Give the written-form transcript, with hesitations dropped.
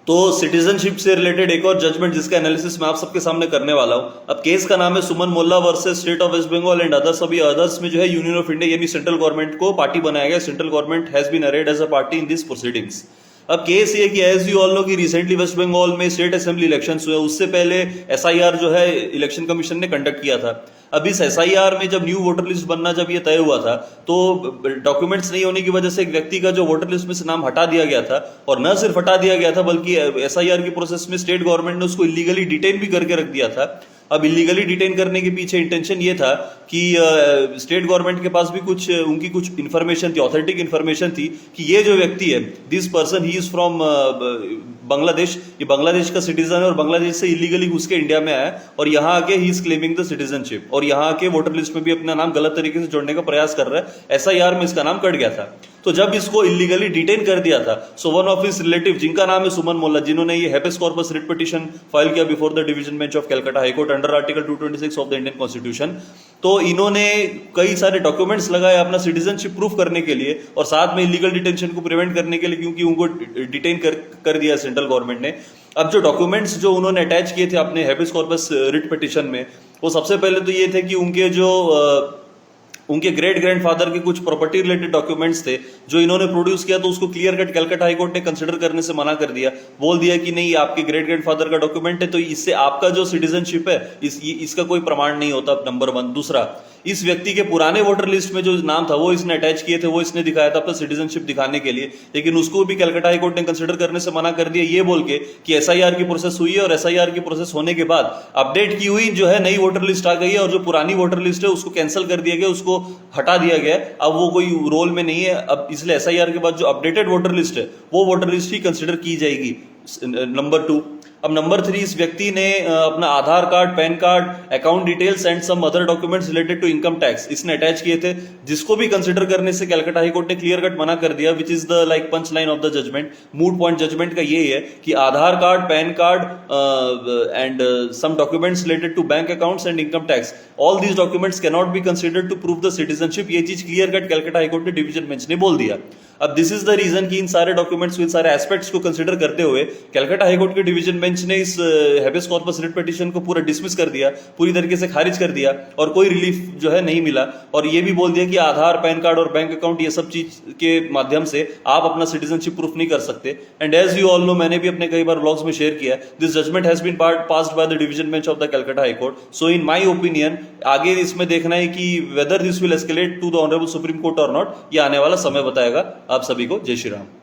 तो सिटीजनशिप से रिलेटेड एक और जजमेंट जिसका एनालिसिस मैं आप सबके सामने करने वाला हूं। अब केस का नाम है Suman Molla versus state of West Bengal and others. अभी अदर्स में जो है यूनियन ऑफ इंडिया यानी सेंट्रल गवर्नमेंट को पार्टी बनाया गया। Central government has been arrayed as a party in this proceedings. अब केस ये कि एज यू ऑल नो कि रिसेंटली वेस्ट बंगाल में स्टेट असेंबली इलेक्शंस हुए, उससे पहले एसआईआर जो है इलेक्शन कमीशन ने कंडक्ट किया था। अब इस एसआईआर में जब न्यू वोटर लिस्ट बनना जब ये तय हुआ था तो डॉक्यूमेंट्स नहीं होने की वजह से एक व्यक्ति का जो वोटर लिस्ट में से नाम हटा दिया गया था, और न सिर्फ हटा दिया गया था बल्कि एसआईआर की प्रोसेस में स्टेट गवर्नमेंट ने उसको इलीगली डिटेन भी करके रख दिया था। अब इलीगली डिटेन करने के पीछे इंटेंशन ये था कि स्टेट गवर्नमेंट के पास भी कुछ उनकी कुछ इंफॉर्मेशन थी, ऑथेंटिक इंफॉर्मेशन थी कि ये जो व्यक्ति है, this person he is from Bangladesh, ये बांग्लादेश का सिटीजन है और बांग्लादेश से इलीगली घुस के इंडिया में आया और यहाँ आके he is claiming the citizenship और यहाँ आके वोटर लिस्ट में भी अपना नाम गलत तरीके से जोड़ने का प्रयास कर रहा है। एसआईआर में इसका नाम कट गया था। तो जब इसको इलीगली डिटेन कर दिया था, so one of his relative जिनका नाम है सुमन मोल्ला, जिन्होंने ये हैबेस कॉर्पस रिट पिटीशन फाइल किया before the division bench of Calcutta high court under article 226 of the Indian constitution, तो इन्होंने कई सारे डॉक्यूमेंट्स लगाए अपना सिटीजनशिप प्रूफ करने के लिए और साथ में इलीगल डिटेंशन को प्रिवेंट करने के लिए, क्योंकि उनको डिटेन कर दिया सेंट्रल गवर्नमेंट ने। अब जो डॉक्यूमेंट्स जो उन्होंने अटैच किए थे अपने हैबेस कॉर्पस रिट पिटीशन में, वो सबसे पहले तो ये थे कि उनके ग्रेट ग्रैंडफादर के कुछ प्रॉपर्टी रिलेटेड डॉक्यूमेंट्स थे जो इन्होंने प्रोड्यूस किया, तो उसको क्लियर कट कलकत्ता हाईकोर्ट ने कंसिडर करने से मना कर दिया। बोल दिया कि नहीं, आपके ग्रेट ग्रैंडफादर का डॉक्यूमेंट है तो इससे आपका जो सिटीजनशिप है इसका कोई प्रमाण नहीं होता, नंबर 1। दूसरा, इस व्यक्ति के पुराने वोटर लिस्ट में जो नाम था वो इसने अटैच किए थे, वो इसने दिखाया था अपना सिटीजनशिप दिखाने के लिए, लेकिन उसको भी कलकत्ता हाईकोर्ट ने कंसिडर करने से मना कर दिया, ये बोल के कि एसआईआर की प्रोसेस हुई है और एसआईआर की प्रोसेस होने के बाद अपडेट की हुई जो है नई वोटर लिस्ट आ गई है और जो पुरानी वोटर लिस्ट है उसको कैंसिल कर दिया गया, उसको हटा दिया गया। अब वो कोई रोल में नहीं है अब, इसलिए एसआईआर के बाद जो अपडेटेड वोटर लिस्ट है वो वोटर लिस्ट ही कंसिडर की जाएगी, नंबर 2। अब नंबर 3, इस व्यक्ति ने अपना Aadhaar card, PAN card, account details and some other documents related to income tax इसने अटैच किए थे, जिसको भी कंसिडर करने से कलकत्ता हाईकोर्ट ने क्लियर कट मना कर दिया, which is the like punch line of the judgement. Moot point judgement का ये है कि Aadhaar card, PAN card and some documents related to bank accounts and income tax, all these documents can not be considered to prove the citizenship. ये चीज clear cut Calcutta high court ने division bench ने बोल दिया। अब दिस इज द रीजन कि इन सारे documents, इन सारे एस्पेक्ट्स को कंसिडर करते हुए कलकत्ता हाईकोर्ट के डिवीजन बेंच ने इस हैबेस कॉर्पस रिट पिटीशन को पूरा डिसमिस कर दिया, पूरी तरीके से खारिज कर दिया और कोई रिलीफ जो है नहीं मिला। और ये भी बोल दिया कि आधार, पैन कार्ड और बैंक अकाउंट ये सब चीज के माध्यम से आप अपना सिटीजनशिप प्रूफ नहीं कर सकते। And as you all know, मैंने भी अपने कई बार व्लॉग्स में शेयर किया, this judgement has been passed by the division bench of the Calcutta high court. So in my opinion आगे इसमें देखना है कि whether this will escalate to the honourable supreme court और नॉट, ये आने वाला समय बताएगा। आप सभी को जय श्री राम।